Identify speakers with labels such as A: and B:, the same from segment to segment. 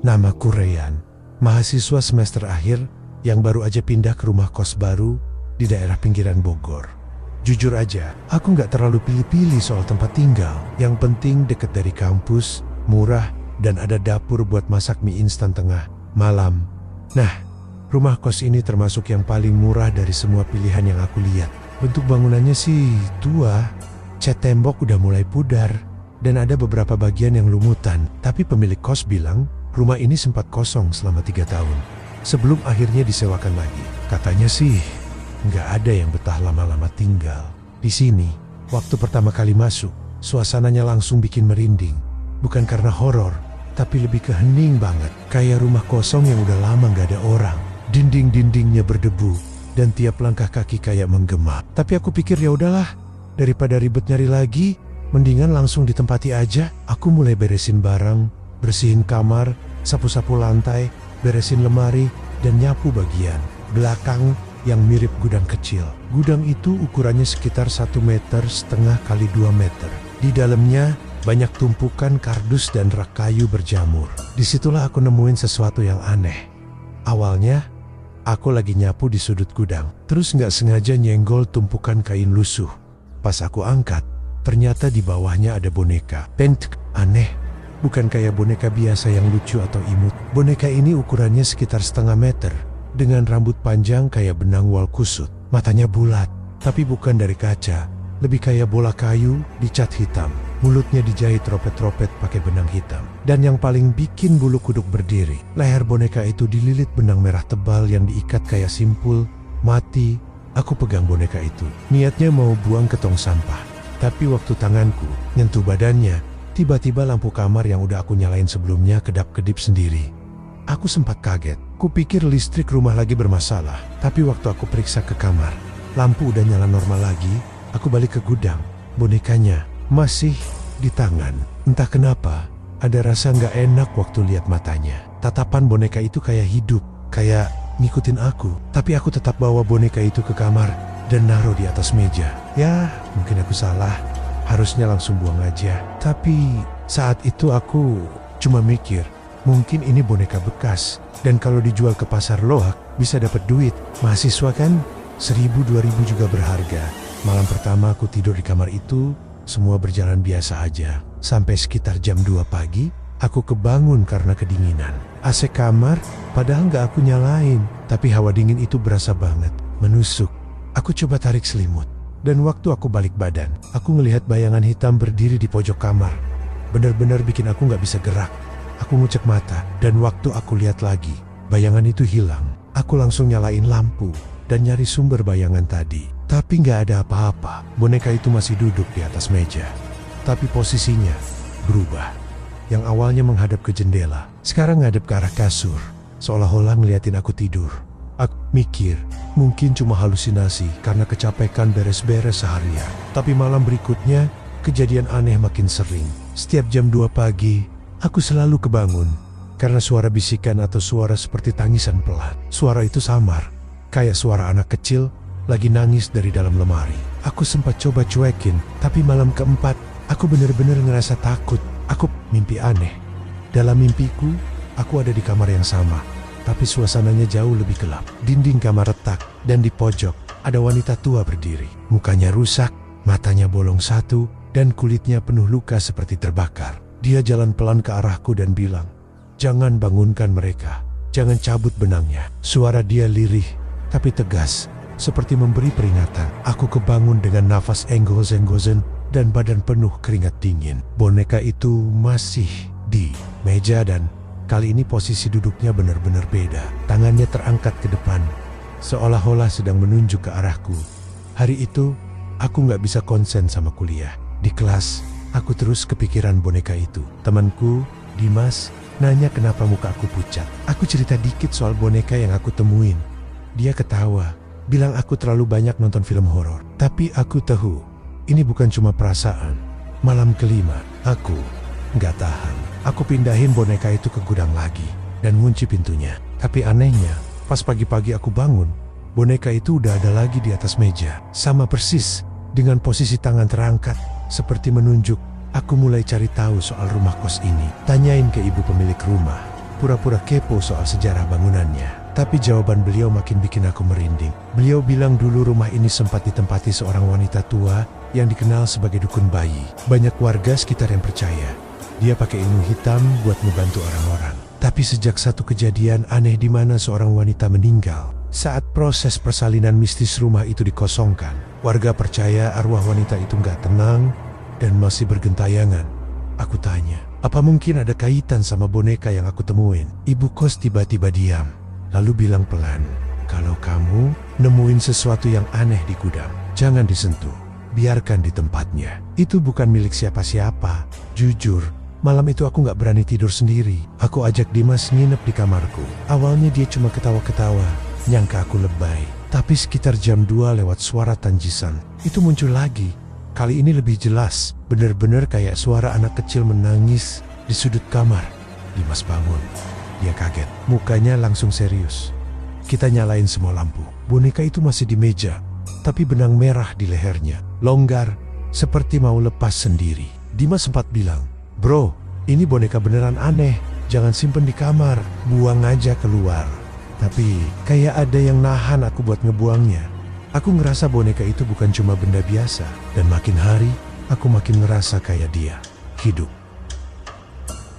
A: Namaku Ryan, mahasiswa semester akhir yang baru aja pindah ke rumah kos baru di daerah pinggiran Bogor. Jujur aja, aku nggak terlalu pilih-pilih soal tempat tinggal. Yang penting deket dari kampus, murah, dan ada dapur buat masak mie instan tengah malam. Nah, rumah kos ini termasuk yang paling murah dari semua pilihan yang aku lihat. Bentuk bangunannya sih tua, cat tembok udah mulai pudar, dan ada beberapa bagian yang lumutan. Tapi pemilik kos bilang, rumah ini sempat kosong selama 3 tahun. Sebelum akhirnya disewakan lagi. Katanya sih, nggak ada yang betah lama-lama tinggal. Di sini, waktu pertama kali masuk, suasananya langsung bikin merinding. Bukan karena horor, tapi lebih ke hening banget. Kayak rumah kosong yang udah lama nggak ada orang. Dinding-dindingnya berdebu, dan tiap langkah kaki kayak menggema. Tapi aku pikir ya udahlah, daripada ribet nyari lagi, mendingan langsung ditempati aja. Aku mulai beresin barang, bersihin kamar, sapu-sapu lantai, beresin lemari, dan nyapu bagian belakang yang mirip gudang kecil. Gudang itu ukurannya sekitar 1,5 meter kali 2 meter. Di dalamnya banyak tumpukan kardus dan rak kayu berjamur. Disitulah aku nemuin sesuatu yang aneh. Awalnya, aku lagi nyapu di sudut gudang, terus nggak sengaja nyenggol tumpukan kain lusuh. Pas aku angkat, ternyata di bawahnya ada boneka. Aneh. Bukan kayak boneka biasa yang lucu atau imut. Boneka ini ukurannya sekitar 0,5 meter, dengan rambut panjang kayak benang wol kusut. Matanya bulat, tapi bukan dari kaca, lebih kayak bola kayu dicat hitam. Mulutnya dijahit ropet-ropet pakai benang hitam. Dan yang paling bikin bulu kuduk berdiri, leher boneka itu dililit benang merah tebal yang diikat kayak simpul. Mati, aku pegang boneka itu. Niatnya mau buang ke tong sampah. Tapi waktu tanganku nyentuh badannya, tiba-tiba lampu kamar yang udah aku nyalain sebelumnya kedap-kedip sendiri. Aku sempat kaget. Kupikir listrik rumah lagi bermasalah. Tapi waktu aku periksa ke kamar, lampu udah nyala normal lagi. Aku balik ke gudang. Bonekanya masih di tangan. Entah kenapa, ada rasa nggak enak waktu lihat matanya. Tatapan boneka itu kayak hidup, kayak ngikutin aku. Tapi aku tetap bawa boneka itu ke kamar dan naruh di atas meja. Ya, mungkin aku salah. Harusnya langsung buang aja. Tapi saat itu aku cuma mikir, mungkin ini boneka bekas. Dan kalau dijual ke pasar loak, bisa dapat duit. Mahasiswa kan, 1.000-2.000 juga berharga. Malam pertama aku tidur di kamar itu, semua berjalan biasa aja. Sampai sekitar jam 2 pagi, aku kebangun karena kedinginan. AC kamar, padahal nggak aku nyalain. Tapi hawa dingin itu berasa banget, menusuk. Aku coba tarik selimut. Dan waktu aku balik badan, aku ngelihat bayangan hitam berdiri di pojok kamar. Benar-benar bikin aku nggak bisa gerak. Aku ngucek mata, dan waktu aku lihat lagi, bayangan itu hilang. Aku langsung nyalain lampu, dan nyari sumber bayangan tadi. Tapi nggak ada apa-apa. Boneka itu masih duduk di atas meja. Tapi posisinya berubah. Yang awalnya menghadap ke jendela, sekarang ngadep ke arah kasur. Seolah-olah ngeliatin aku tidur. Aku mikir, mungkin cuma halusinasi karena kecapekan beres-beres seharian. Tapi malam berikutnya, kejadian aneh makin sering. Setiap jam 2 pagi, aku selalu kebangun karena suara bisikan atau suara seperti tangisan pelan. Suara itu samar, kayak suara anak kecil lagi nangis dari dalam lemari. Aku sempat coba cuekin, tapi malam keempat, aku benar-benar ngerasa takut. Aku mimpi aneh. Dalam mimpiku, aku ada di kamar yang sama. Tapi suasananya jauh lebih gelap. Dinding kamar retak, dan di pojok ada wanita tua berdiri. Mukanya rusak, matanya bolong satu, dan kulitnya penuh luka seperti terbakar. Dia jalan pelan ke arahku dan bilang, "Jangan bangunkan mereka, jangan cabut benangnya." Suara dia lirih, tapi tegas, seperti memberi peringatan. Aku kebangun dengan nafas enggozen-gozen dan badan penuh keringat dingin. Boneka itu masih di meja dan kali ini posisi duduknya benar-benar beda. Tangannya terangkat ke depan, seolah-olah sedang menunjuk ke arahku. Hari itu, aku nggak bisa konsen sama kuliah. Di kelas, aku terus kepikiran boneka itu. Temanku, Dimas, nanya kenapa muka aku pucat. Aku cerita dikit soal boneka yang aku temuin. Dia ketawa, bilang aku terlalu banyak nonton film horor. Tapi aku tahu, ini bukan cuma perasaan. Malam kelima, aku nggak tahan. Aku pindahin boneka itu ke gudang lagi dan ngunci pintunya. Tapi anehnya, pas pagi-pagi aku bangun, boneka itu udah ada lagi di atas meja. Sama persis, dengan posisi tangan terangkat, seperti menunjuk. Aku mulai cari tahu soal rumah kos ini. Tanyain ke ibu pemilik rumah. pura-pura kepo soal sejarah bangunannya. Tapi jawaban beliau makin bikin aku merinding. Beliau bilang dulu rumah ini sempat ditempati seorang wanita tua yang dikenal sebagai dukun bayi. Banyak warga sekitar yang percaya dia pakai ilmu hitam buat ngebantu orang-orang. Tapi sejak satu kejadian aneh di mana seorang wanita meninggal saat proses persalinan mistis rumah itu dikosongkan, warga percaya arwah wanita itu nggak tenang dan masih bergentayangan. Aku tanya, apa mungkin ada kaitan sama boneka yang aku temuin? Ibu kos tiba-tiba diam, lalu bilang pelan, kalau kamu nemuin sesuatu yang aneh di gudang, jangan disentuh, biarkan di tempatnya. Itu bukan milik siapa-siapa. Jujur, malam itu aku gak berani tidur sendiri. Aku ajak Dimas nginep di kamarku. Awalnya dia cuma ketawa-ketawa, nyangka aku lebay. Tapi sekitar jam 2 lewat suara tangisan, itu muncul lagi. Kali ini lebih jelas, bener-bener kayak suara anak kecil menangis di sudut kamar. Dimas bangun. Dia kaget, mukanya langsung serius. Kita nyalain semua lampu. Boneka itu masih di meja, tapi benang merah di lehernya, longgar, seperti mau lepas sendiri. Dimas sempat bilang, "Bro, ini boneka beneran aneh, jangan simpen di kamar, buang aja keluar." Tapi kayak ada yang nahan aku buat ngebuangnya. Aku ngerasa boneka itu bukan cuma benda biasa, dan makin hari, aku makin ngerasa kayak dia, hidup.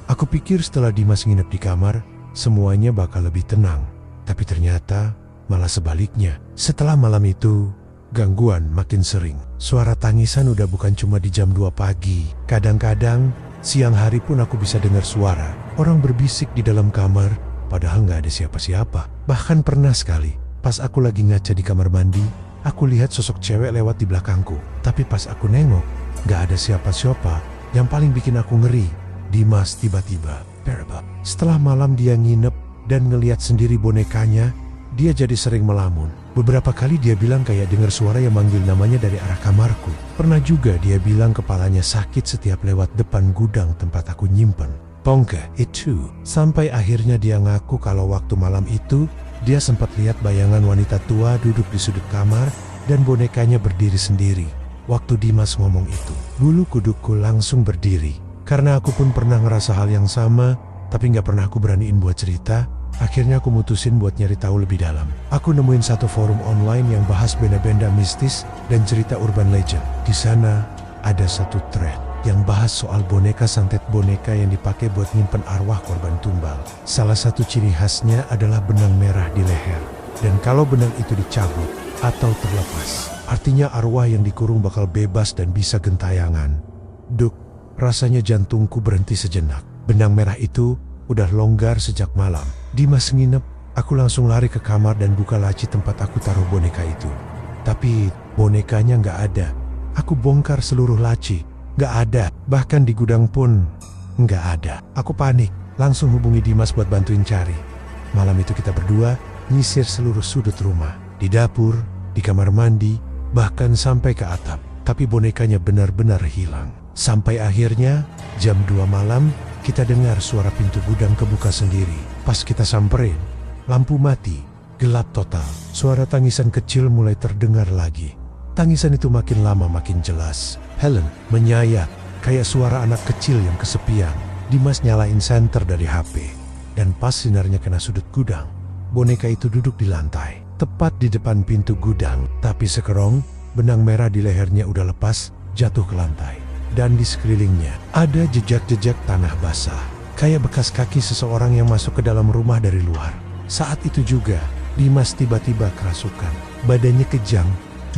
A: Aku pikir setelah Dimas nginep di kamar, semuanya bakal lebih tenang. Tapi ternyata malah sebaliknya. Setelah malam itu, gangguan makin sering. Suara tangisan udah bukan cuma di jam 2 pagi. Kadang-kadang, siang hari pun aku bisa dengar suara orang berbisik di dalam kamar, padahal nggak ada siapa-siapa. Bahkan pernah sekali, pas aku lagi ngaca di kamar mandi, aku lihat sosok cewek lewat di belakangku. Tapi pas aku nengok, nggak ada siapa-siapa. Yang paling bikin aku ngeri, Dimas tiba-tiba parable. Setelah malam dia nginep dan ngeliat sendiri bonekanya, dia jadi sering melamun. Beberapa kali dia bilang kayak dengar suara yang manggil namanya dari arah kamarku. Pernah juga dia bilang kepalanya sakit setiap lewat depan gudang tempat aku nyimpen Pongke itu. Sampai akhirnya dia ngaku kalau waktu malam itu, dia sempat lihat bayangan wanita tua duduk di sudut kamar dan bonekanya berdiri sendiri. Waktu Dimas ngomong itu, bulu kudukku langsung berdiri. Karena aku pun pernah ngerasa hal yang sama, tapi nggak pernah aku beraniin buat cerita. Akhirnya aku mutusin buat nyari tahu lebih dalam. Aku nemuin satu forum online yang bahas benda-benda mistis dan cerita urban legend. Di sana ada satu thread yang bahas soal boneka santet, boneka yang dipakai buat nyimpen arwah korban tumbal. Salah satu ciri khasnya adalah benang merah di leher. Dan kalau benang itu dicabut atau terlepas, artinya arwah yang dikurung bakal bebas dan bisa gentayangan. Duk, rasanya jantungku berhenti sejenak. Benang merah itu udah longgar sejak malam. Dimas nginep, aku langsung lari ke kamar dan buka laci tempat aku taruh boneka itu. Tapi bonekanya nggak ada. Aku bongkar seluruh laci, nggak ada. Bahkan di gudang pun nggak ada. Aku panik, langsung hubungi Dimas buat bantuin cari. Malam itu kita berdua nyisir seluruh sudut rumah, di dapur, di kamar mandi, bahkan sampai ke atap. Tapi bonekanya benar-benar hilang. Sampai akhirnya jam 2 malam kita dengar suara pintu gudang kebuka sendiri. Pas kita samperin, lampu mati, gelap total. Suara tangisan kecil mulai terdengar lagi. Tangisan itu makin lama makin jelas. Helen menyayat, kayak suara anak kecil yang kesepian. Dimas nyalain senter dari HP. Dan pas sinarnya kena sudut gudang, boneka itu duduk di lantai, tepat di depan pintu gudang. Tapi sekerong, benang merah di lehernya udah lepas, jatuh ke lantai. Dan di sekelilingnya ada jejak-jejak tanah basah, kayak bekas kaki seseorang yang masuk ke dalam rumah dari luar. Saat itu juga, Dimas tiba-tiba kerasukan. Badannya kejang,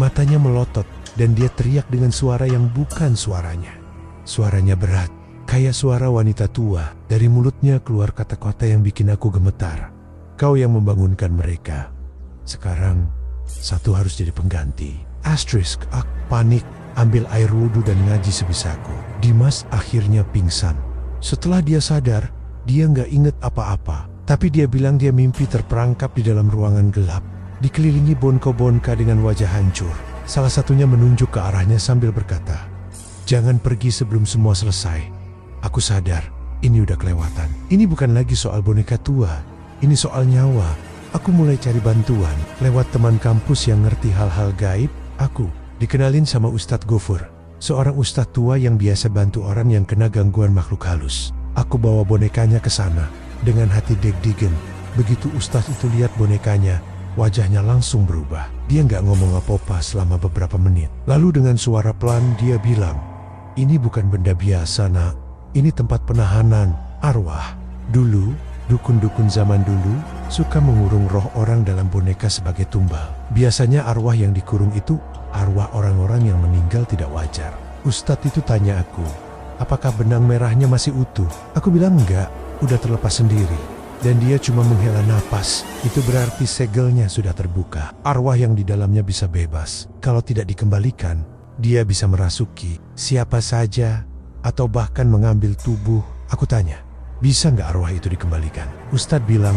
A: matanya melotot, dan dia teriak dengan suara yang bukan suaranya. Suaranya berat, kayak suara wanita tua. Dari mulutnya keluar kata-kata yang bikin aku gemetar. Kau yang membangunkan mereka. Sekarang, satu harus jadi pengganti. Asterisk, aku panik. Ambil air wudhu dan ngaji sebisaku. Dimas akhirnya pingsan. Setelah dia sadar, dia nggak inget apa-apa. Tapi dia bilang dia mimpi terperangkap di dalam ruangan gelap, dikelilingi bonka-bonka dengan wajah hancur. Salah satunya menunjuk ke arahnya sambil berkata, "Jangan pergi sebelum semua selesai." Aku sadar, ini udah kelewatan. Ini bukan lagi soal boneka tua, ini soal nyawa. Aku mulai cari bantuan lewat teman kampus yang ngerti hal-hal gaib. Aku dikenalin sama Ustadz Gofur, seorang ustadz tua yang biasa bantu orang yang kena gangguan makhluk halus. Aku bawa bonekanya ke sana, Dengan hati deg-degan, begitu Ustadz itu lihat bonekanya, wajahnya langsung berubah. Dia nggak ngomong apa-apa selama beberapa menit. Lalu dengan suara pelan dia bilang, "Ini bukan benda biasa, nak. Ini tempat penahanan arwah. Dulu, dukun-dukun zaman dulu suka mengurung roh orang dalam boneka sebagai tumbal. Biasanya arwah yang dikurung itu arwah orang-orang yang meninggal tidak wajar." Ustadz itu tanya aku, "Apakah benang merahnya masih utuh?" Aku bilang enggak, udah terlepas sendiri. Dan dia cuma menghela napas. Itu berarti segelnya sudah terbuka. Arwah yang di dalamnya bisa bebas. Kalau tidak dikembalikan, dia bisa merasuki siapa saja atau bahkan mengambil tubuh. Aku tanya, "Bisa nggak arwah itu dikembalikan?" Ustadz bilang,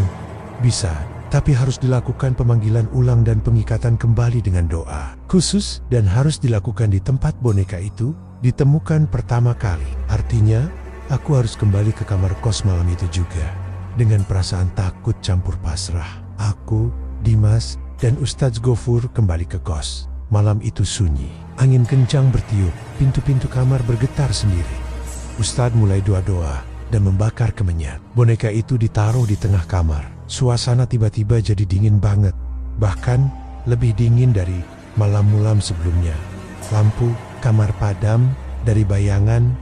A: "Bisa, tapi harus dilakukan pemanggilan ulang dan pengikatan kembali dengan doa khusus dan harus dilakukan di tempat boneka itu ditemukan pertama kali." Artinya, aku harus kembali ke kamar kos malam itu juga. Dengan perasaan takut campur pasrah, aku, Dimas, dan Ustadz Gofur kembali ke kos. Malam itu sunyi, angin kencang bertiup, pintu-pintu kamar bergetar sendiri. Ustadz mulai doa-doa dan membakar kemenyan. Boneka itu ditaruh di tengah kamar. Suasana tiba-tiba jadi dingin banget, bahkan lebih dingin dari malam-malam sebelumnya. Lampu kamar padam. Dari bayangan,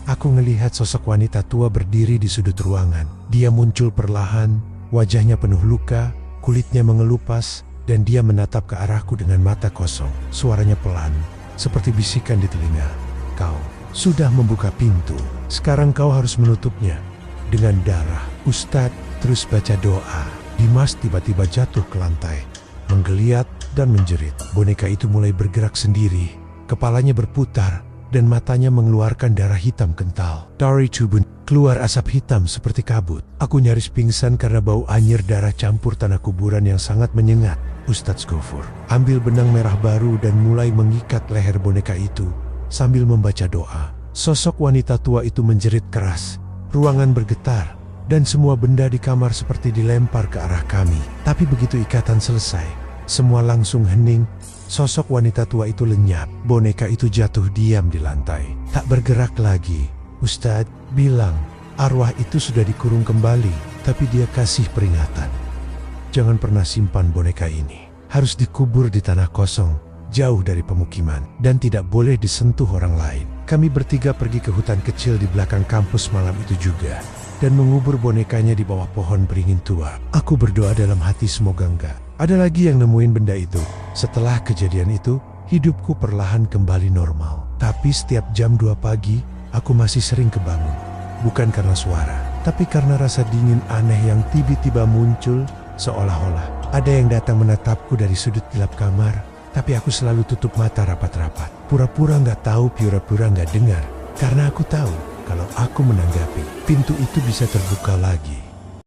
A: aku ngelihat sosok wanita tua berdiri di sudut ruangan. Dia muncul perlahan, wajahnya penuh luka, kulitnya mengelupas, dan dia menatap ke arahku dengan mata kosong. Suaranya pelan, seperti bisikan di telinga. "Kau sudah membuka pintu, sekarang kau harus menutupnya dengan darah." Ustadz terus baca doa. Dimas tiba-tiba jatuh ke lantai, menggeliat dan menjerit. Boneka itu mulai bergerak sendiri, kepalanya berputar, dan matanya mengeluarkan darah hitam kental. Dari tubuh keluar asap hitam seperti kabut. Aku nyaris pingsan karena bau anyir darah campur tanah kuburan yang sangat menyengat. Ustadz Gofur ambil benang merah baru dan mulai mengikat leher boneka itu sambil membaca doa. Sosok wanita tua itu menjerit keras. Ruangan bergetar dan semua benda di kamar seperti dilempar ke arah kami. Tapi begitu ikatan selesai, semua langsung hening. Sosok wanita tua itu lenyap. Boneka itu jatuh diam di lantai, tak bergerak lagi. Ustadz bilang, arwah itu sudah dikurung kembali, tapi dia kasih peringatan. Jangan pernah simpan boneka ini. Harus dikubur di tanah kosong, jauh dari pemukiman, dan tidak boleh disentuh orang lain. Kami bertiga pergi ke hutan kecil di belakang kampus malam itu juga, dan mengubur bonekanya di bawah pohon beringin tua. Aku berdoa dalam hati semoga enggak ada lagi yang nemuin benda itu. Setelah kejadian itu, hidupku perlahan kembali normal. Tapi setiap jam 2 pagi, aku masih sering kebangun. Bukan karena suara, tapi karena rasa dingin aneh yang tiba-tiba muncul, seolah-olah ada yang datang menatapku dari sudut gelap kamar. Tapi aku selalu tutup mata rapat-rapat. Pura-pura nggak tahu, pura-pura nggak dengar. Karena aku tahu, kalau aku menanggapi, pintu itu bisa terbuka lagi.